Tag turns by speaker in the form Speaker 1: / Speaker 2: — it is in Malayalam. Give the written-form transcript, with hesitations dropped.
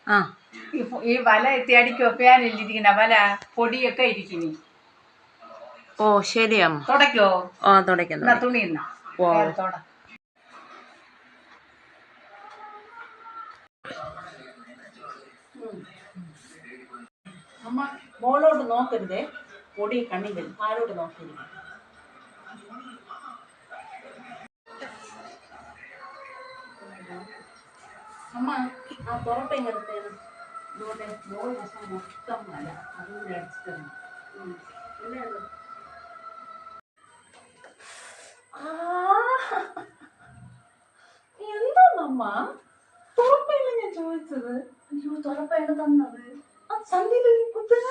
Speaker 1: ആ
Speaker 2: ഈ വല എത്തിയടിക്ക് വെക്കാനില്ലിരിക്കുന്ന വല പൊടിയൊക്കെ ഇരിക്കുന്നു.
Speaker 1: ഓ ശരിയമ്മ.
Speaker 2: തുടയ്ക്കോ?
Speaker 1: ആ തുടയ്ക്കാം.
Speaker 2: തുണി അമ്മ മോളോട്ട് നോക്കരുതേ, പൊടി കണ്ണി വരും. ആരോട്ട് നോക്കരുത്. അമ്മ ആ പുറപ്പെങ്ങടുത്തേന് ഇതുകൊണ്ട് മോൾ വശം മൊത്തം മല അതുകൂടി അടിച്ചിട്ടുണ്ട്. എന്താണമ്മ തുറപ്പയില്ല ഞാൻ ചോദിച്ചത്? അയ്യോ തുറപ്പയാണ് തന്നത്. ആ സന്ധ്യയിൽ കുത്തുക.